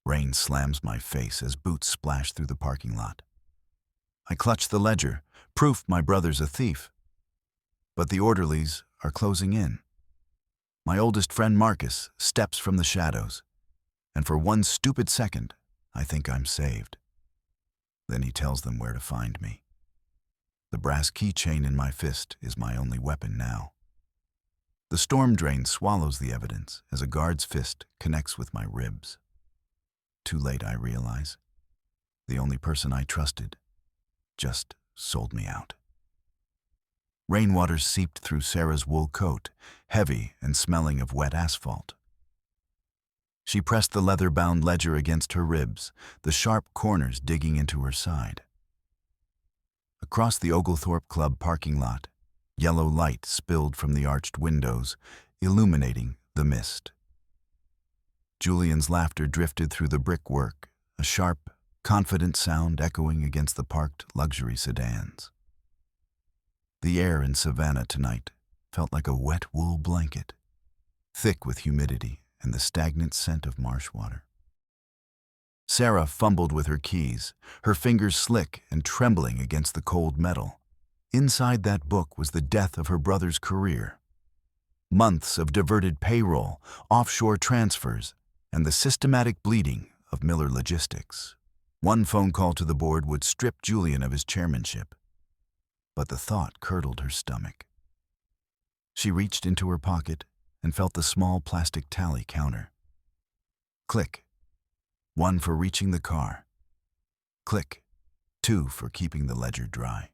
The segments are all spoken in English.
Rain slams my face as boots splash through the parking lot. I clutch the ledger, proof my brother's a thief. But the orderlies are closing in. My oldest friend Marcus steps from the shadows, and for one stupid second, I think I'm saved. Then he tells them where to find me. The brass keychain in my fist is my only weapon now. The storm drain swallows the evidence as a guard's fist connects with my ribs. Too late, I realize. The only person I trusted just sold me out. Rainwater seeped through Sarah's wool coat, heavy and smelling of wet asphalt. She pressed the leather-bound ledger against her ribs, the sharp corners digging into her side. Across the Oglethorpe Club parking lot, yellow light spilled from the arched windows, illuminating the mist. Julian's laughter drifted through the brickwork, a sharp, confident sound echoing against the parked luxury sedans. The air in Savannah tonight felt like a wet wool blanket, thick with humidity and the stagnant scent of marsh water. Sarah fumbled with her keys, her fingers slick and trembling against the cold metal. Inside that book was the death of her brother's career. Months of diverted payroll, offshore transfers, and the systematic bleeding of Miller Logistics. One phone call to the board would strip Julian of his chairmanship. But the thought curdled her stomach. She reached into her pocket and felt the small plastic tally counter. Click. 1 for reaching the car. Click. 2 for keeping the ledger dry.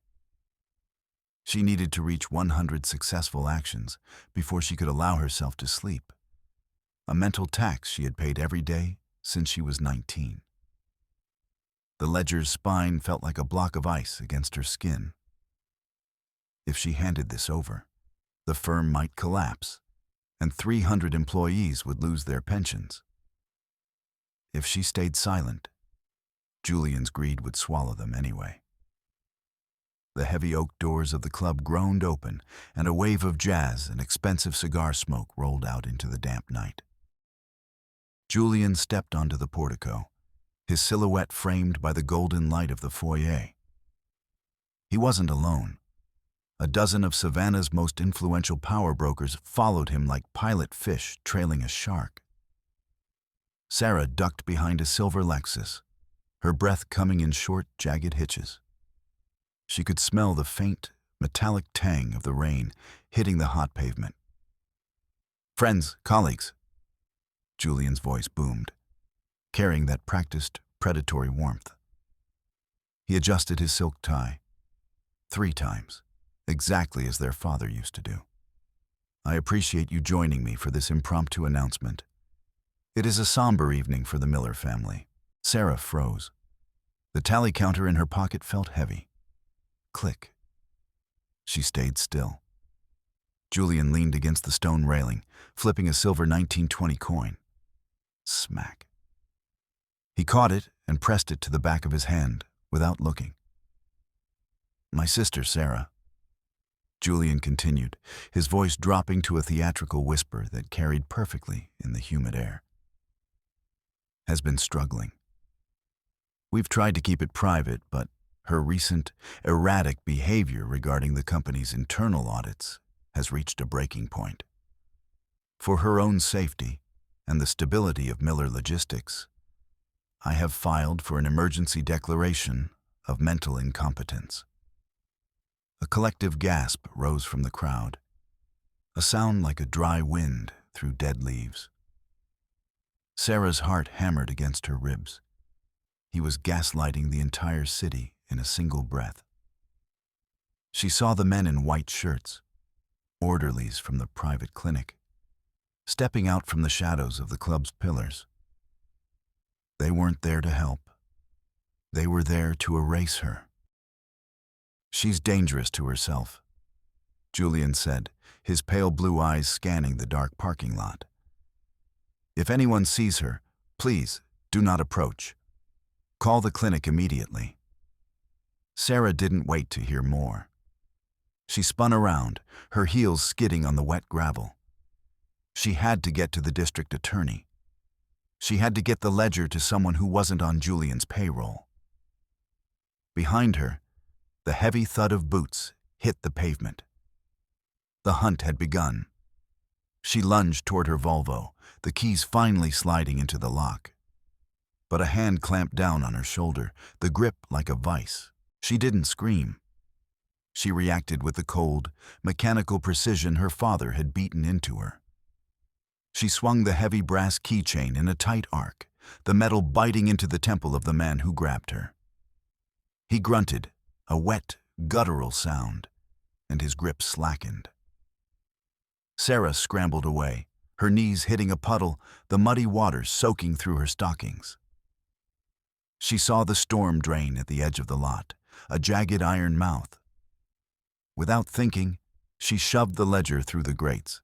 She needed to reach 100 successful actions before she could allow herself to sleep. A mental tax she had paid every day since she was 19. The ledger's spine felt like a block of ice against her skin. If she handed this over, the firm might collapse, and 300 employees would lose their pensions. If she stayed silent, Julian's greed would swallow them anyway. The heavy oak doors of the club groaned open, and a wave of jazz and expensive cigar smoke rolled out into the damp night. Julian stepped onto the portico, his silhouette framed by the golden light of the foyer. He wasn't alone. A dozen of Savannah's most influential power brokers followed him like pilot fish trailing a shark. Sarah ducked behind a silver Lexus, her breath coming in short, jagged hitches. She could smell the faint, metallic tang of the rain hitting the hot pavement. "Friends, colleagues," Julian's voice boomed, carrying that practiced, predatory warmth. He adjusted his silk tie 3 times, exactly as their father used to do. "I appreciate you joining me for this impromptu announcement. It is a somber evening for the Miller family." Sarah froze. The tally counter in her pocket felt heavy. Click. She stayed still. Julian leaned against the stone railing, flipping a silver 1920 coin. Smack. He caught it and pressed it to the back of his hand without looking. "My sister, Sarah," Julian continued, his voice dropping to a theatrical whisper that carried perfectly in the humid air, "has been struggling. We've tried to keep it private, but her recent, erratic behavior regarding the company's internal audits has reached a breaking point. For her own safety and the stability of Miller Logistics, I have filed for an emergency declaration of mental incompetence." A collective gasp rose from the crowd, a sound like a dry wind through dead leaves. Sarah's heart hammered against her ribs. He was gaslighting the entire city in a single breath. She saw the men in white shirts, orderlies from the private clinic, stepping out from the shadows of the club's pillars. They weren't there to help. They were there to erase her. "She's dangerous to herself," Julian said, his pale blue eyes scanning the dark parking lot. "If anyone sees her, please do not approach. Call the clinic immediately." Sarah didn't wait to hear more. She spun around, her heels skidding on the wet gravel. She had to get to the district attorney. She had to get the ledger to someone who wasn't on Julian's payroll. Behind her, the heavy thud of boots hit the pavement. The hunt had begun. She lunged toward her Volvo, the keys finally sliding into the lock. But a hand clamped down on her shoulder, the grip like a vice. She didn't scream. She reacted with the cold, mechanical precision her father had beaten into her. She swung the heavy brass keychain in a tight arc, the metal biting into the temple of the man who grabbed her. He grunted, a wet, guttural sound, and his grip slackened. Sarah scrambled away, her knees hitting a puddle, the muddy water soaking through her stockings. She saw the storm drain at the edge of the lot, a jagged iron mouth. Without thinking, she shoved the ledger through the grates.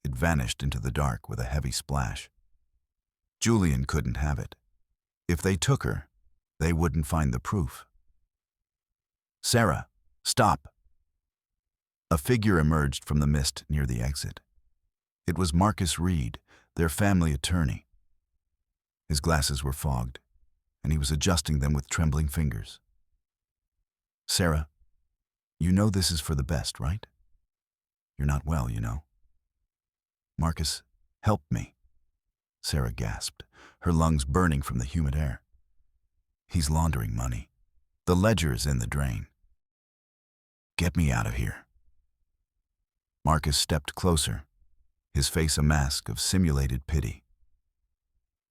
It vanished into the dark with a heavy splash. Julian couldn't have it. If they took her, they wouldn't find the proof. "Sarah, stop!" A figure emerged from the mist near the exit. It was Marcus Reed, their family attorney. His glasses were fogged, and he was adjusting them with trembling fingers. "Sarah, you know this is for the best, right? You're not well, you know." "Marcus, help me," Sarah gasped, her lungs burning from the humid air. "He's laundering money. The ledger is in the drain. Get me out of here." Marcus stepped closer, his face a mask of simulated pity.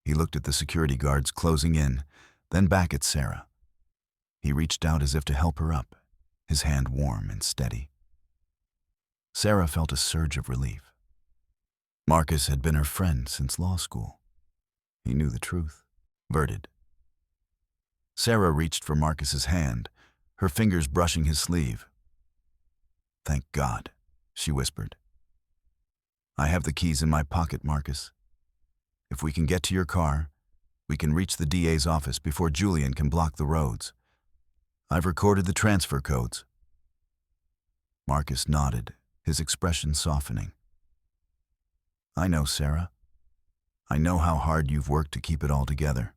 He looked at the security guards closing in, then back at Sarah. He reached out as if to help her up, his hand warm and steady. Sarah felt a surge of relief. Marcus had been her friend since law school. He knew the truth. Verted. Sarah reached for Marcus's hand, her fingers brushing his sleeve. "Thank God," she whispered. "I have the keys in my pocket, Marcus. If we can get to your car, we can reach the DA's office before Julian can block the roads. I've recorded the transfer codes." Marcus nodded, his expression softening. "I know, Sarah. I know how hard you've worked to keep it all together.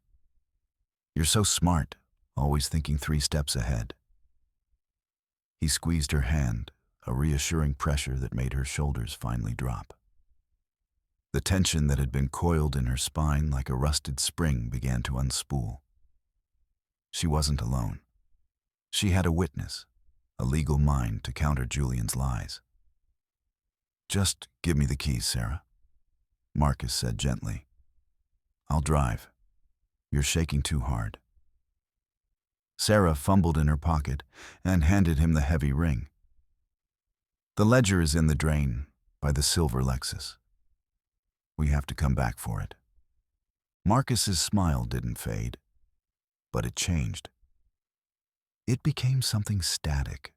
You're so smart, always thinking 3 steps ahead." He squeezed her hand, a reassuring pressure that made her shoulders finally drop. The tension that had been coiled in her spine like a rusted spring began to unspool. She wasn't alone. She had a witness, a legal mind to counter Julian's lies. "Just give me the keys, Sarah," Marcus said gently. "I'll drive. You're shaking too hard." Sarah fumbled in her pocket and handed him the heavy ring. "The ledger is in the drain by the silver Lexus. We have to come back for it." Marcus's smile didn't fade, but it changed. It became something static,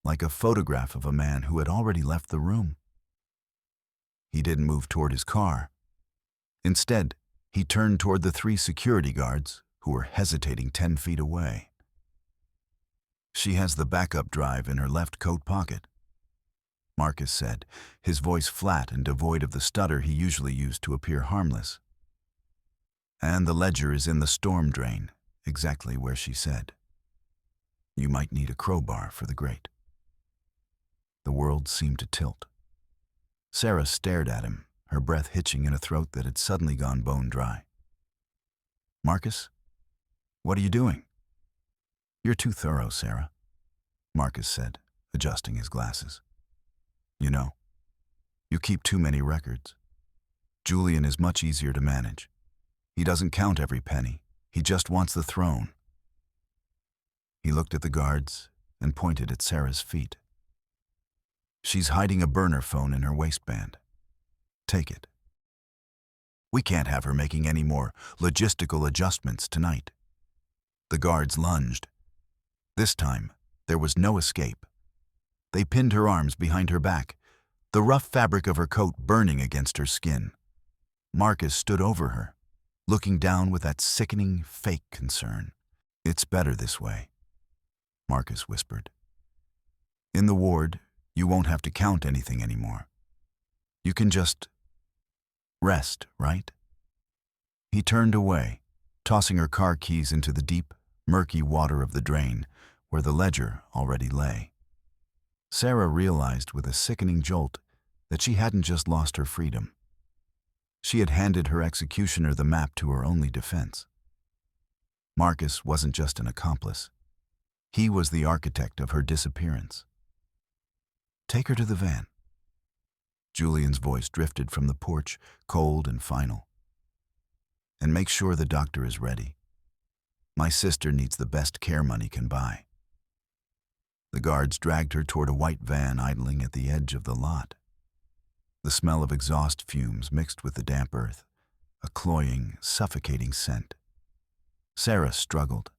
like a photograph of a man who had already left the room. He didn't move toward his car. Instead, he turned toward the 3 security guards who were hesitating 10 feet away. "She has the backup drive in her left coat pocket," Marcus said, his voice flat and devoid of the stutter he usually used to appear harmless. "And the ledger is in the storm drain, exactly where she said. You might need a crowbar for the grate." The world seemed to tilt. Sarah stared at him, her breath hitching in a throat that had suddenly gone bone dry. "Marcus, what are you doing?" "You're too thorough, Sarah," Marcus said, adjusting his glasses. "You know, you keep too many records. Julian is much easier to manage. He doesn't count every penny. He just wants the throne." He looked at the guards and pointed at Sarah's feet. "She's hiding a burner phone in her waistband. Take it. We can't have her making any more logistical adjustments tonight." The guards lunged. This time, there was no escape. They pinned her arms behind her back, the rough fabric of her coat burning against her skin. Marcus stood over her, looking down with that sickening, fake concern. "It's better this way," Marcus whispered. "In the ward, you won't have to count anything anymore. You can just rest, right?" He turned away, tossing her car keys into the deep, murky water of the drain, where the ledger already lay. Sarah realized with a sickening jolt that she hadn't just lost her freedom. She had handed her executioner the map to her only defense. Marcus wasn't just an accomplice. He was the architect of her disappearance. "Take her to the van." Julian's voice drifted from the porch, cold and final. "And make sure the doctor is ready. My sister needs the best care money can buy." The guards dragged her toward a white van idling at the edge of the lot. The smell of exhaust fumes mixed with the damp earth, a cloying, suffocating scent. Sarah struggled,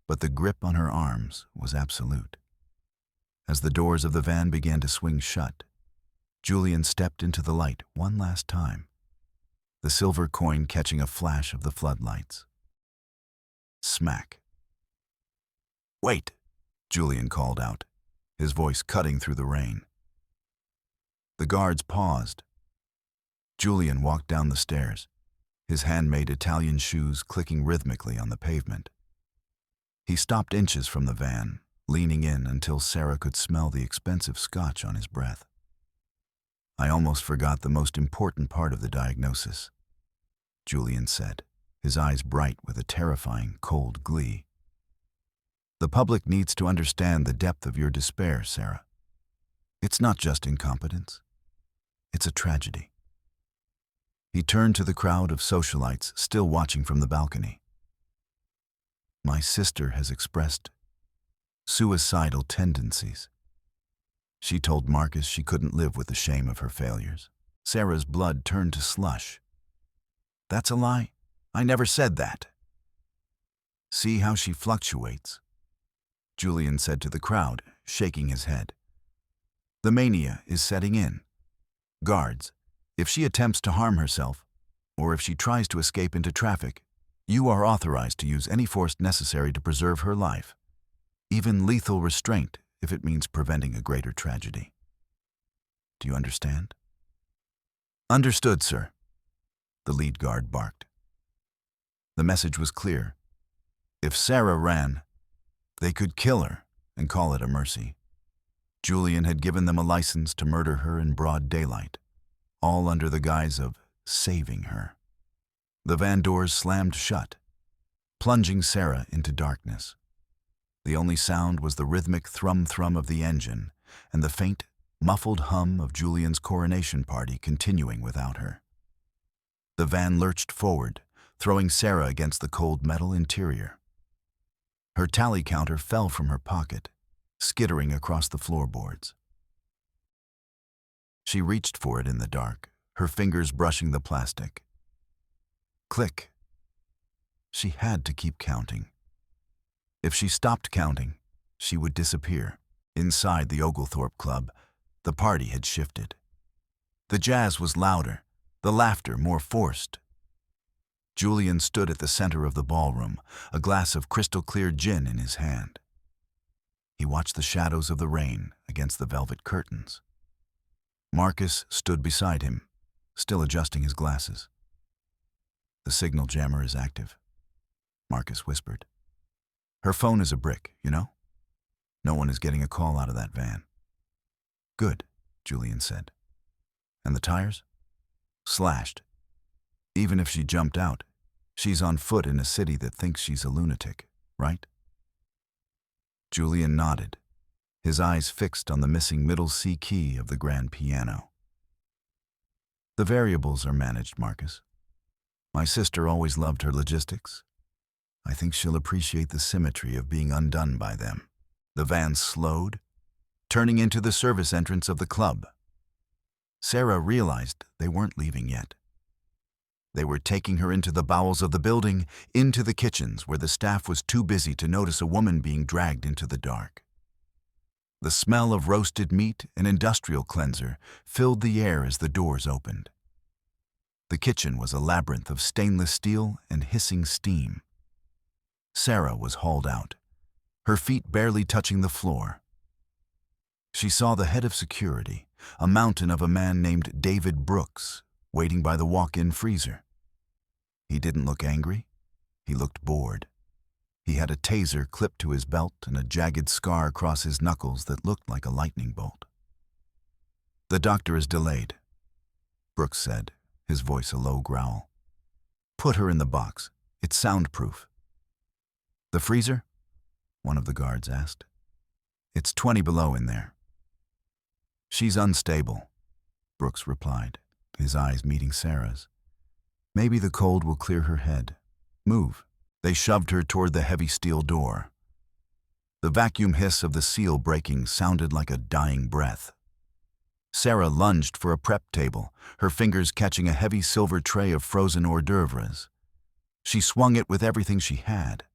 but the grip on her arms was absolute. As the doors of the van began to swing shut, Julian stepped into the light one last time, the silver coin catching a flash of the floodlights. Smack. "Wait!" Julian called out, his voice cutting through the rain. The guards paused. Julian walked down the stairs, his handmade Italian shoes clicking rhythmically on the pavement. He stopped inches from the van, leaning in until Sarah could smell the expensive scotch on his breath. "I almost forgot the most important part of the diagnosis," Julian said, his eyes bright with a terrifying, cold glee. "The public needs to understand the depth of your despair, Sarah. It's not just incompetence. It's a tragedy." He turned to the crowd of socialites still watching from the balcony. "My sister has expressed suicidal tendencies. She told Marcus she couldn't live with the shame of her failures." Sarah's blood turned to slush. "That's a lie. I never said that." "See how she fluctuates," Julian said to the crowd, shaking his head. "The mania is setting in. Guards, if she attempts to harm herself, or if she tries to escape into traffic, you are authorized to use any force necessary to preserve her life, even lethal restraint if it means preventing a greater tragedy. Do you understand?" "Understood, sir," the lead guard barked. The message was clear. If Sarah ran, they could kill her and call it a mercy. Julian had given them a license to murder her in broad daylight, all under the guise of saving her. The van doors slammed shut, plunging Sarah into darkness. The only sound was the rhythmic thrum-thrum of the engine and the faint, muffled hum of Julian's coronation party continuing without her. The van lurched forward, throwing Sarah against the cold metal interior. Her tally counter fell from her pocket, skittering across the floorboards. She reached for it in the dark, her fingers brushing the plastic. Click. She had to keep counting. If she stopped counting, she would disappear. Inside the Oglethorpe Club, the party had shifted. The jazz was louder, the laughter more forced. Julian stood at the center of the ballroom, a glass of crystal-clear gin in his hand. He watched the shadows of the rain against the velvet curtains. Marcus stood beside him, still adjusting his glasses. "The signal jammer is active," Marcus whispered. "Her phone is a brick, you know? No one is getting a call out of that van." "Good," Julian said. "And the tires?" "Slashed. Even if she jumped out, she's on foot in a city that thinks she's a lunatic, right?" Julian nodded, his eyes fixed on the missing middle C key of the grand piano. "The variables are managed, Marcus. My sister always loved her logistics. I think she'll appreciate the symmetry of being undone by them." The van slowed, turning into the service entrance of the club. Sarah realized they weren't leaving yet. They were taking her into the bowels of the building, into the kitchens where the staff was too busy to notice a woman being dragged into the dark. The smell of roasted meat and industrial cleanser filled the air as the doors opened. The kitchen was a labyrinth of stainless steel and hissing steam. Sarah was hauled out, her feet barely touching the floor. She saw the head of security, a mountain of a man named David Brooks, waiting by the walk-in freezer. He didn't look angry. He looked bored. He had a taser clipped to his belt and a jagged scar across his knuckles that looked like a lightning bolt. "The doctor is delayed," Brooks said, his voice a low growl. "Put her in the box. It's soundproof." "The freezer?" one of the guards asked. "It's 20 below in there." "She's unstable," Brooks replied, his eyes meeting Sarah's. "Maybe the cold will clear her head. Move." They shoved her toward the heavy steel door. The vacuum hiss of the seal breaking sounded like a dying breath. Sarah lunged for a prep table, her fingers catching a heavy silver tray of frozen hors d'oeuvres. She swung it with everything she had.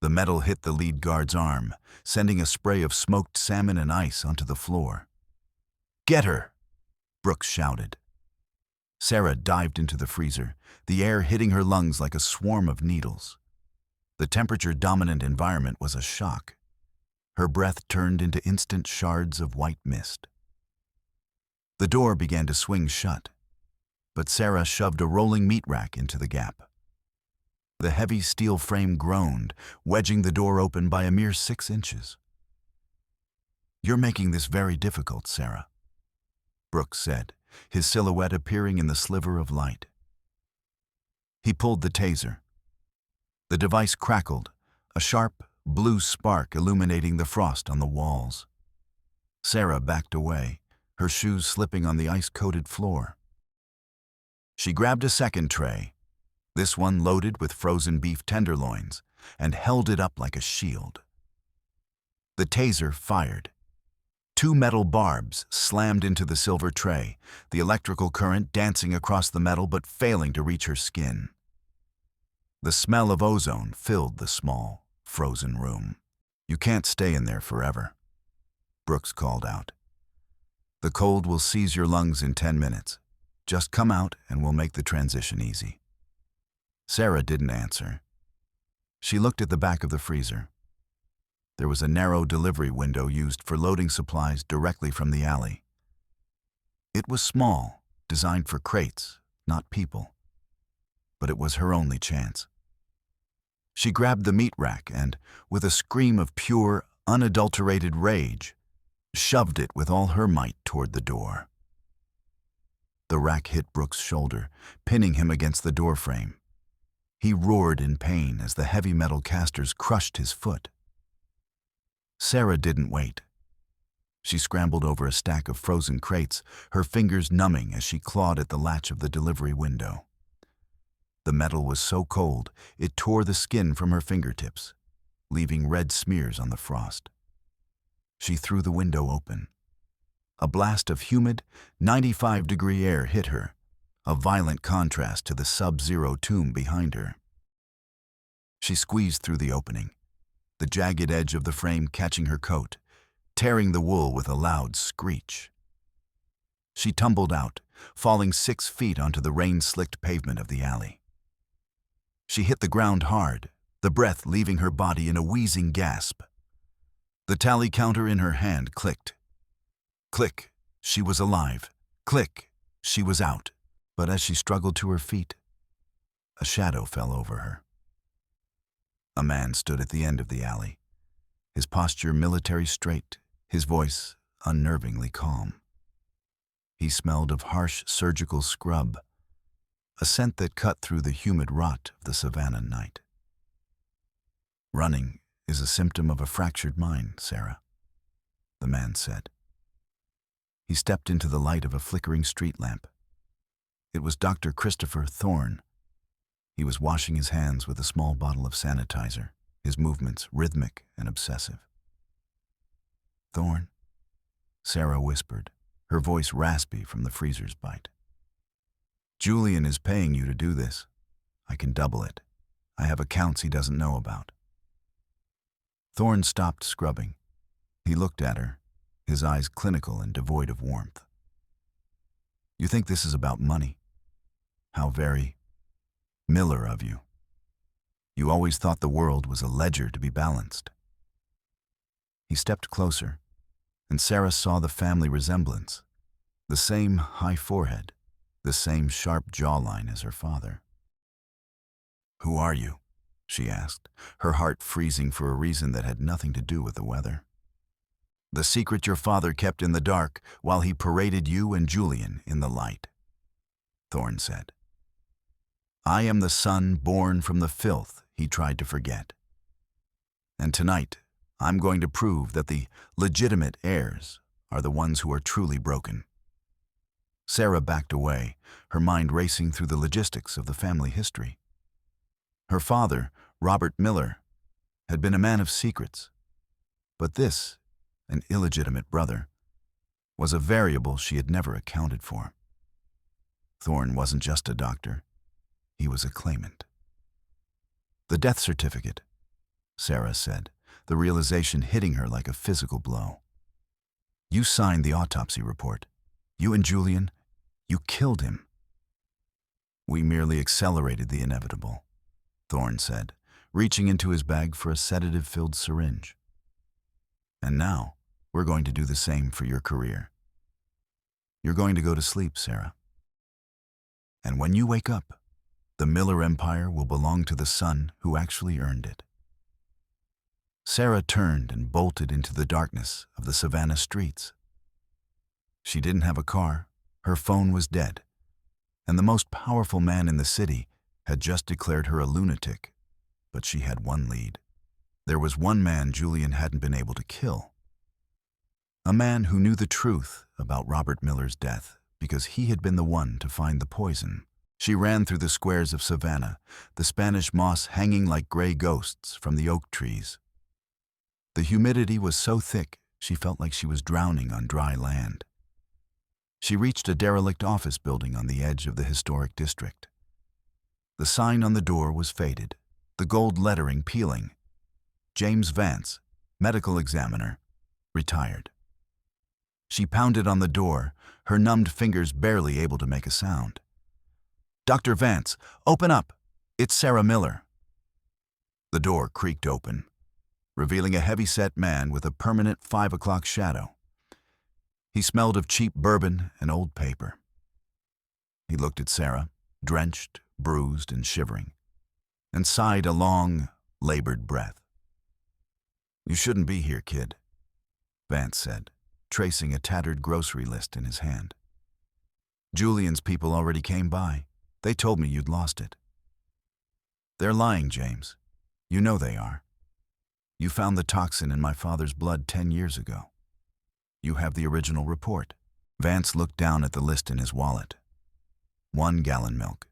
The metal hit the lead guard's arm, sending a spray of smoked salmon and ice onto the floor. "Get her!" Brooks shouted. Sarah dived into the freezer, the air hitting her lungs like a swarm of needles. The temperature-dominant environment was a shock. Her breath turned into instant shards of white mist. The door began to swing shut, but Sarah shoved a rolling meat rack into the gap. The heavy steel frame groaned, wedging the door open by a mere 6 inches. "You're making this very difficult, Sarah," Brooks said, his silhouette appearing in the sliver of light. He pulled the taser. The device crackled, a sharp, blue spark illuminating the frost on the walls. Sarah backed away, her shoes slipping on the ice-coated floor. She grabbed a second tray, this one loaded with frozen beef tenderloins, and held it up like a shield. The taser fired. 2 metal barbs slammed into the silver tray, the electrical current dancing across the metal but failing to reach her skin. The smell of ozone filled the small, frozen room. "You can't stay in there forever," Brooks called out. "The cold will seize your lungs in 10 minutes. Just come out and we'll make the transition easy." Sarah didn't answer. She looked at the back of the freezer. There was a narrow delivery window used for loading supplies directly from the alley. It was small, designed for crates, not people. But it was her only chance. She grabbed the meat rack and, with a scream of pure, unadulterated rage, shoved it with all her might toward the door. The rack hit Brooks' shoulder, pinning him against the doorframe. He roared in pain as the heavy metal casters crushed his foot. Sarah didn't wait. She scrambled over a stack of frozen crates, her fingers numbing as she clawed at the latch of the delivery window. The metal was so cold, it tore the skin from her fingertips, leaving red smears on the frost. She threw the window open. A blast of humid, 95-degree air hit her, a violent contrast to the sub-zero tomb behind her. She squeezed through the opening, the jagged edge of the frame catching her coat, tearing the wool with a loud screech. She tumbled out, falling 6 feet onto the rain-slicked pavement of the alley. She hit the ground hard, the breath leaving her body in a wheezing gasp. The tally counter in her hand clicked. Click, she was alive. Click, she was out. But as she struggled to her feet, a shadow fell over her. A man stood at the end of the alley, his posture military straight, his voice unnervingly calm. He smelled of harsh surgical scrub, a scent that cut through the humid rot of the Savannah night. "Running is a symptom of a fractured mind, Sarah," the man said. He stepped into the light of a flickering street lamp. It was Dr. Christopher Thorne. He was washing his hands with a small bottle of sanitizer, his movements rhythmic and obsessive. "Thorne," Sarah whispered, her voice raspy from the freezer's bite. "Julian is paying you to do this. I can double it. I have accounts he doesn't know about." Thorne stopped scrubbing. He looked at her, his eyes clinical and devoid of warmth. "You think this is about money? How very Miller of you. You always thought the world was a ledger to be balanced." He stepped closer, and Sarah saw the family resemblance, the same high forehead, the same sharp jawline as her father. "Who are you?" she asked, her heart freezing for a reason that had nothing to do with the weather. "The secret your father kept in the dark while he paraded you and Julian in the light," Thorne said. "I am the son born from the filth he tried to forget. And tonight, I'm going to prove that the legitimate heirs are the ones who are truly broken." Sarah backed away, her mind racing through the logistics of the family history. Her father, Robert Miller, had been a man of secrets, but this, an illegitimate brother, was a variable she had never accounted for. Thorne wasn't just a doctor, he was a claimant. "The death certificate," Sarah said, the realization hitting her like a physical blow. "You signed the autopsy report. You and Julian, you killed him." "We merely accelerated the inevitable," Thorne said, reaching into his bag for a sedative-filled syringe. "And now, we're going to do the same for your career. You're going to go to sleep, Sarah. And when you wake up, the Miller Empire will belong to the son who actually earned it." Sarah turned and bolted into the darkness of the Savannah streets. She didn't have a car, her phone was dead, and the most powerful man in the city had just declared her a lunatic, but she had one lead. There was one man Julian hadn't been able to kill. A man who knew the truth about Robert Miller's death because he had been the one to find the poison. She ran through the squares of Savannah, the Spanish moss hanging like gray ghosts from the oak trees. The humidity was so thick she felt like she was drowning on dry land. She reached a derelict office building on the edge of the historic district. The sign on the door was faded, the gold lettering peeling. James Vance, medical examiner, retired. She pounded on the door, her numbed fingers barely able to make a sound. "Dr. Vance, open up! It's Sarah Miller." The door creaked open, revealing a heavy-set man with a permanent 5 o'clock shadow. He smelled of cheap bourbon and old paper. He looked at Sarah, drenched, bruised, and shivering, and sighed a long, labored breath. "You shouldn't be here, kid," Vance said, tracing a tattered grocery list in his hand. "Julian's people already came by. They told me you'd lost it." "They're lying, James. You know they are. You found the toxin in my father's blood 10 years ago. You have the original report." Vance looked down at the list in his wallet. 1 gallon milk.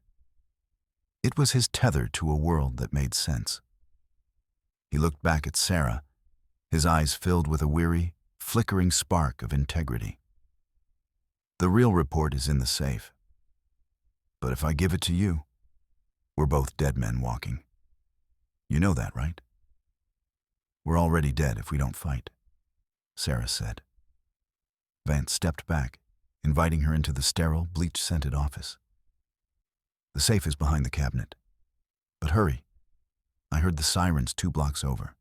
It was his tether to a world that made sense. He looked back at Sarah, his eyes filled with a weary, flickering spark of integrity. "The real report is in the safe. But if I give it to you, we're both dead men walking. You know that, right?" "We're already dead if we don't fight," Sarah said. Vance stepped back, inviting her into the sterile, bleach-scented office. "The safe is behind the cabinet. But hurry. I heard the sirens 2 blocks over.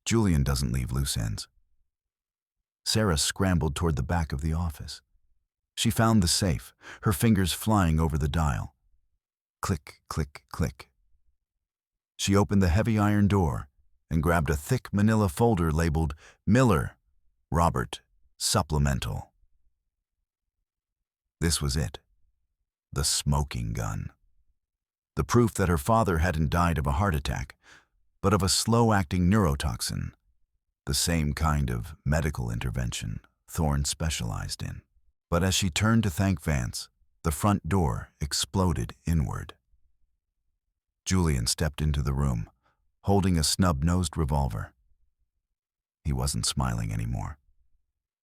Julian doesn't leave loose ends." Sarah scrambled toward the back of the office. She found the safe, her fingers flying over the dial. Click, click, click. She opened the heavy iron door and grabbed a thick manila folder labeled Miller, Robert, Supplemental. This was it. The smoking gun. The proof that her father hadn't died of a heart attack, but of a slow-acting neurotoxin, the same kind of medical intervention Thorne specialized in. But as she turned to thank Vance, the front door exploded inward. Julian stepped into the room, holding a snub-nosed revolver. He wasn't smiling anymore.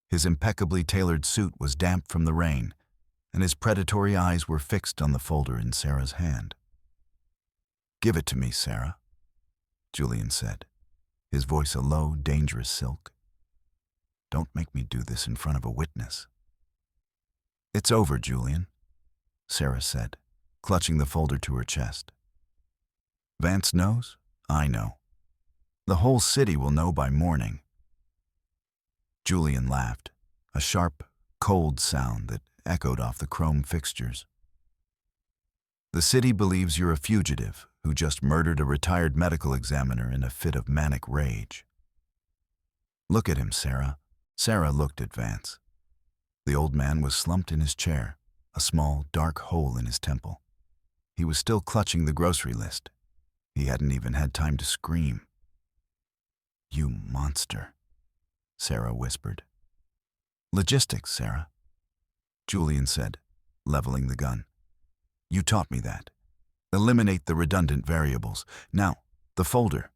His impeccably tailored suit was damp from the rain, and his predatory eyes were fixed on the folder in Sarah's hand. "Give it to me, Sarah," Julian said, his voice a low, dangerous silk. "Don't make me do this in front of a witness." "It's over, Julian," Sarah said, clutching the folder to her chest. "Vance knows, I know. The whole city will know by morning." Julian laughed, a sharp, cold sound that echoed off the chrome fixtures. The city believes you're a fugitive who just murdered a retired medical examiner in a fit of manic rage. Look at him, Sarah. Sarah looked at Vance. The old man was slumped in his chair, a small, dark hole in his temple. He was still clutching the grocery list. He hadn't even had time to scream. "You monster," Sarah whispered. "Logistics, Sarah," Julian said, leveling the gun. "You taught me that. Eliminate the redundant variables. Now, the folder."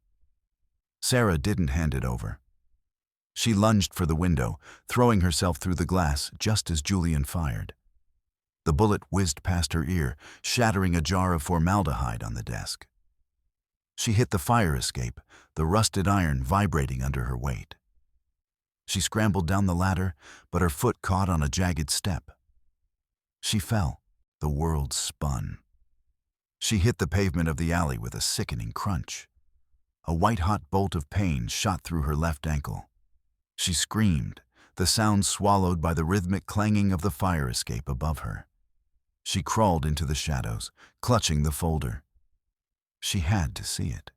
Sarah didn't hand it over. She lunged for the window, throwing herself through the glass just as Julian fired. The bullet whizzed past her ear, shattering a jar of formaldehyde on the desk. She hit the fire escape, the rusted iron vibrating under her weight. She scrambled down the ladder, but her foot caught on a jagged step. She fell. The world spun. She hit the pavement of the alley with a sickening crunch. A white-hot bolt of pain shot through her left ankle. She screamed, the sound swallowed by the rhythmic clanging of the fire escape above her. She crawled into the shadows, clutching the folder. She had to see it.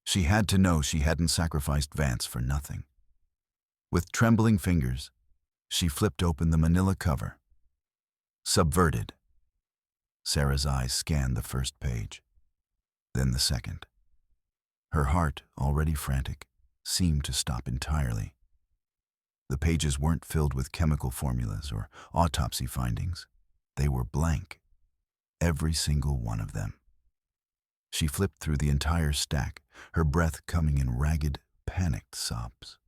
She had to know she hadn't sacrificed Vance for nothing. With trembling fingers, she flipped open the manila cover. Subverted. Sarah's eyes scanned the first page, then the second. Her heart, already frantic, seemed to stop entirely. The pages weren't filled with chemical formulas or autopsy findings. They were blank, every single one of them. She flipped through the entire stack, her breath coming in ragged, panicked sobs.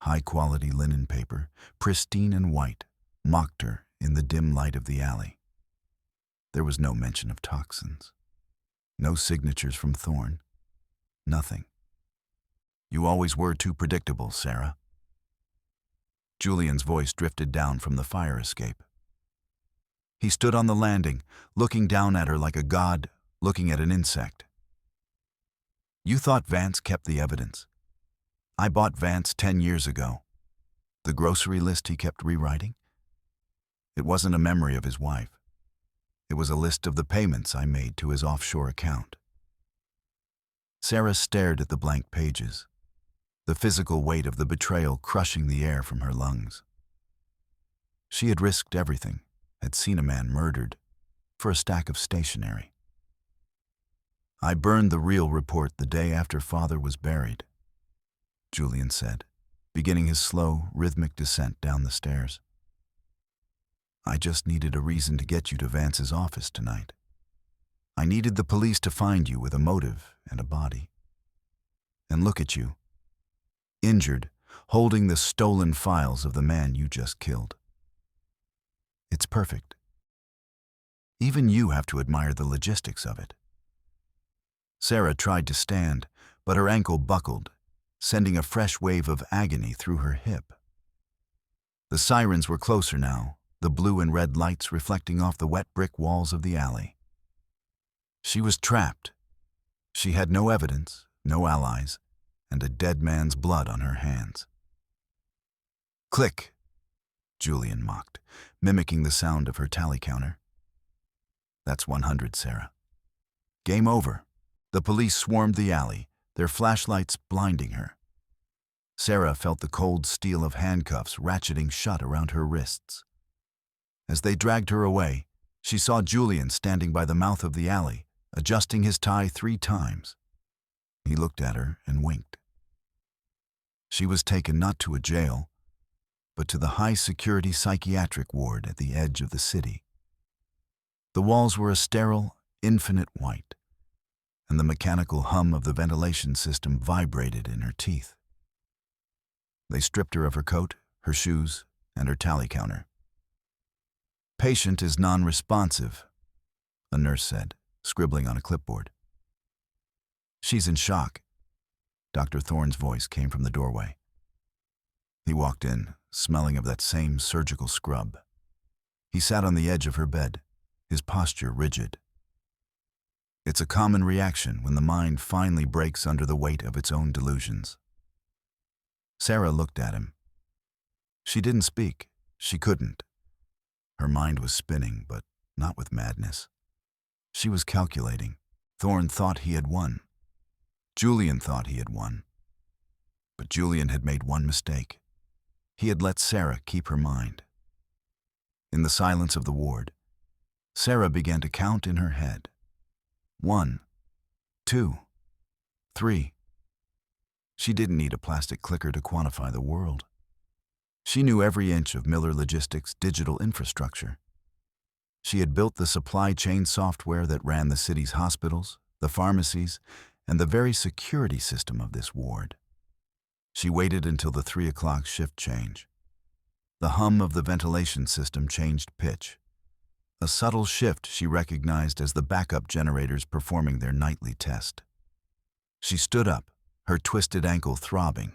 High-quality linen paper, pristine and white, mocked her in the dim light of the alley. There was no mention of toxins. No signatures from Thorne. Nothing. "You always were too predictable, Sarah." Julian's voice drifted down from the fire escape. He stood on the landing, looking down at her like a god looking at an insect. "You thought Vance kept the evidence. I bought Vance 10 years ago. The grocery list he kept rewriting? It wasn't a memory of his wife. It was a list of the payments I made to his offshore account." Sarah stared at the blank pages, the physical weight of the betrayal crushing the air from her lungs. She had risked everything, had seen a man murdered, for a stack of stationery. "I burned the real report the day after Father was buried," Julian said, beginning his slow, rhythmic descent down the stairs. "I just needed a reason to get you to Vance's office tonight. I needed the police to find you with a motive and a body. And look at you, injured, holding the stolen files of the man you just killed. It's perfect. Even you have to admire the logistics of it." Sarah tried to stand, but her ankle buckled, sending a fresh wave of agony through her hip. The sirens were closer now, the blue and red lights reflecting off the wet brick walls of the alley. She was trapped. She had no evidence, no allies, and a dead man's blood on her hands. "Click," Julian mocked, mimicking the sound of her tally counter. "That's 100, Sarah. Game over." The police swarmed the alley, their flashlights blinding her. Sarah felt the cold steel of handcuffs ratcheting shut around her wrists. As they dragged her away, she saw Julian standing by the mouth of the alley, adjusting his tie 3 times. He looked at her and winked. She was taken not to a jail, but to the high-security psychiatric ward at the edge of the city. The walls were a sterile, infinite white, and the mechanical hum of the ventilation system vibrated in her teeth. They stripped her of her coat, her shoes, and her tally counter. "Patient is non-responsive," a nurse said, scribbling on a clipboard. "She's in shock." Dr. Thorne's voice came from the doorway. He walked in, smelling of that same surgical scrub. He sat on the edge of her bed, his posture rigid. It's a common reaction when the mind finally breaks under the weight of its own delusions. Sarah looked at him. She didn't speak. She couldn't. Her mind was spinning, but not with madness. She was calculating. Thorne thought he had won. Julian thought he had won. But Julian had made one mistake. He had let Sarah keep her mind. In the silence of the ward, Sarah began to count in her head. 1, 2, 3. She didn't need a plastic clicker to quantify the world. She knew every inch of Miller Logistics' digital infrastructure. She had built the supply chain software that ran the city's hospitals, the pharmacies, and the very security system of this ward. She waited until the 3 o'clock shift change. The hum of the ventilation system changed pitch. A subtle shift she recognized as the backup generators performing their nightly test. She stood up, her twisted ankle throbbing,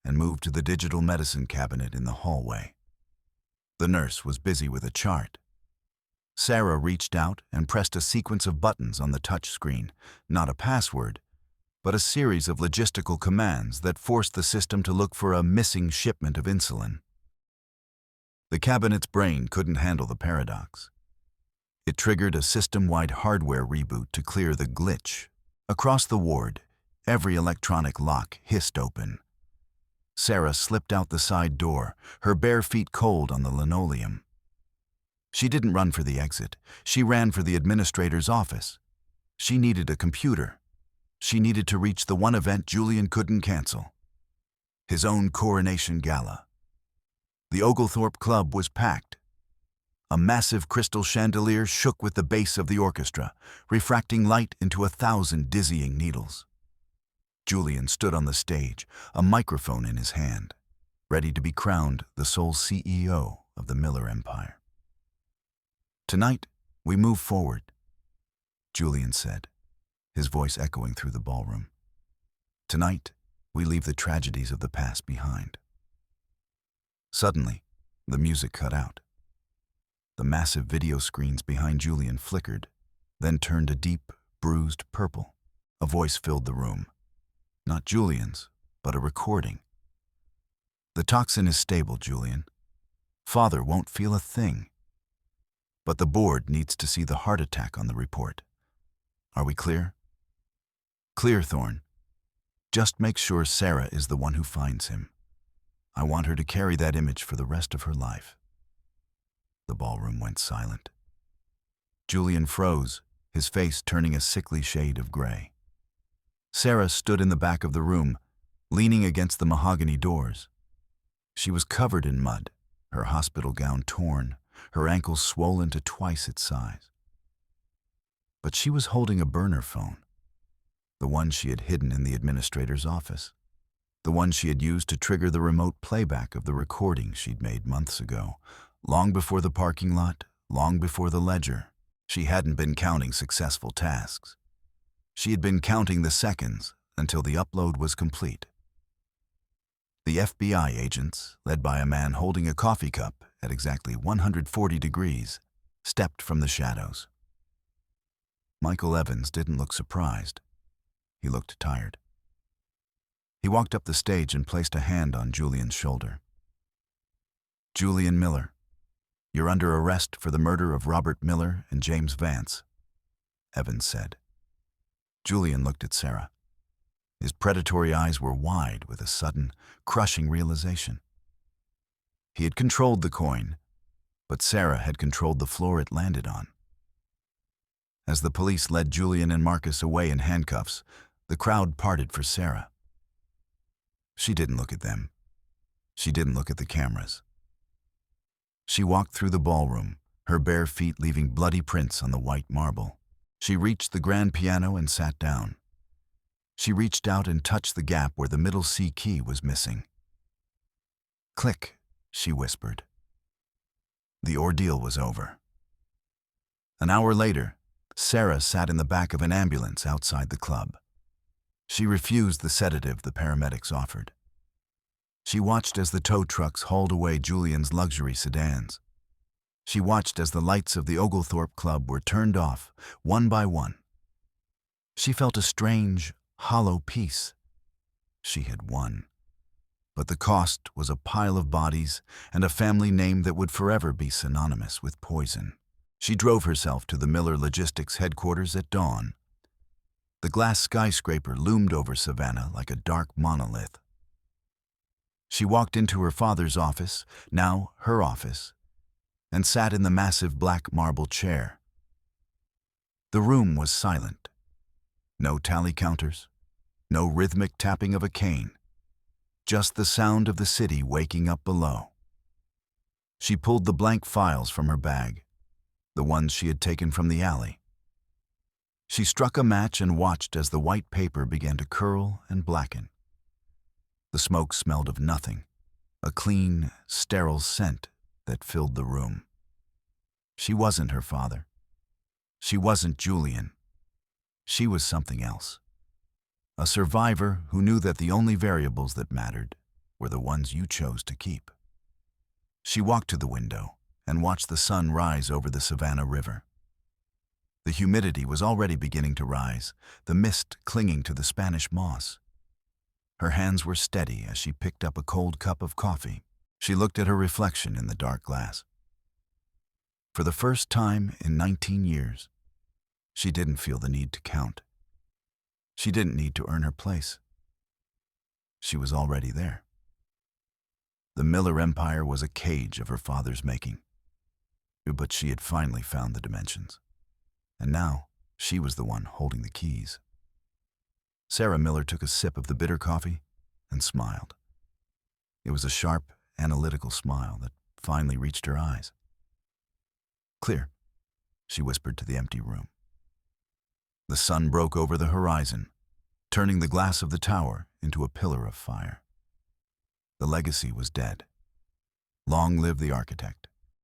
and moved to the digital medicine cabinet in the hallway. The nurse was busy with a chart. Sarah reached out and pressed a sequence of buttons on the touch screen, not a password, but a series of logistical commands that forced the system to look for a missing shipment of insulin. The cabinet's brain couldn't handle the paradox. It triggered a system-wide hardware reboot to clear the glitch. Across the ward, every electronic lock hissed open. Sarah slipped out the side door, her bare feet cold on the linoleum. She didn't run for the exit. She ran for the administrator's office. She needed a computer. She needed to reach the one event Julian couldn't cancel. His own coronation gala. The Oglethorpe Club was packed. A massive crystal chandelier shook with the bass of the orchestra, refracting light into 1,000 dizzying needles. Julian stood on the stage, a microphone in his hand, ready to be crowned the sole CEO of the Miller Empire. "Tonight, we move forward," Julian said, his voice echoing through the ballroom. "Tonight, we leave the tragedies of the past behind." Suddenly, the music cut out. The massive video screens behind Julian flickered, then turned a deep, bruised purple. A voice filled the room. Not Julian's, but a recording. "The toxin is stable, Julian. Father won't feel a thing. But the board needs to see the heart attack on the report. Are we clear?" "Clear, Thorne. Just make sure Sarah is the one who finds him. I want her to carry that image for the rest of her life." The ballroom went silent. Julian froze, his face turning a sickly shade of gray. Sarah stood in the back of the room, leaning against the mahogany doors. She was covered in mud, her hospital gown torn, her ankles swollen to twice its size. But she was holding a burner phone, the one she had hidden in the administrator's office, the one she had used to trigger the remote playback of the recording she'd made months ago, long before the parking lot, long before the ledger. She hadn't been counting successful tasks. She had been counting the seconds until the upload was complete. The FBI agents, led by a man holding a coffee cup at exactly 140 degrees, stepped from the shadows. Michael Evans didn't look surprised. He looked tired. He walked up the stage and placed a hand on Julian's shoulder. "Julian Miller, you're under arrest for the murder of Robert Miller and James Vance," Evans said. Julian looked at Sarah. His predatory eyes were wide with a sudden, crushing realization. He had controlled the coin, but Sarah had controlled the floor it landed on. As the police led Julian and Marcus away in handcuffs, the crowd parted for Sarah. She didn't look at them. She didn't look at the cameras. She walked through the ballroom, her bare feet leaving bloody prints on the white marble. She reached the grand piano and sat down. She reached out and touched the gap where the middle C key was missing. "Click," she whispered. The ordeal was over. An hour later, Sarah sat in the back of an ambulance outside the club. She refused the sedative the paramedics offered. She watched as the tow trucks hauled away Julian's luxury sedans. She watched as the lights of the Oglethorpe Club were turned off, one by one. She felt a strange, hollow peace. She had won. But the cost was a pile of bodies and a family name that would forever be synonymous with poison. She drove herself to the Miller Logistics headquarters at dawn. The glass skyscraper loomed over Savannah like a dark monolith. She walked into her father's office, now her office, and sat in the massive black marble chair. The room was silent. No tally counters, no rhythmic tapping of a cane, just the sound of the city waking up below. She pulled the blank files from her bag, the ones she had taken from the alley. She struck a match and watched as the white paper began to curl and blacken. The smoke smelled of nothing, a clean, sterile scent that filled the room. She wasn't her father. She wasn't Julian. She was something else. A survivor who knew that the only variables that mattered were the ones you chose to keep. She walked to the window and watched the sun rise over the Savannah River. The humidity was already beginning to rise, the mist clinging to the Spanish moss. Her hands were steady as she picked up a cold cup of coffee. She looked at her reflection in the dark glass. For the first time in 19 years, she didn't feel the need to count. She didn't need to earn her place. She was already there. The Miller Empire was a cage of her father's making. But she had finally found the dimensions. And now, she was the one holding the keys. Sarah Miller took a sip of the bitter coffee and smiled. It was a sharp, analytical smile that finally reached her eyes. "Clear," she whispered to the empty room. The sun broke over the horizon, turning the glass of the tower into a pillar of fire. The legacy was dead. Long live the architect.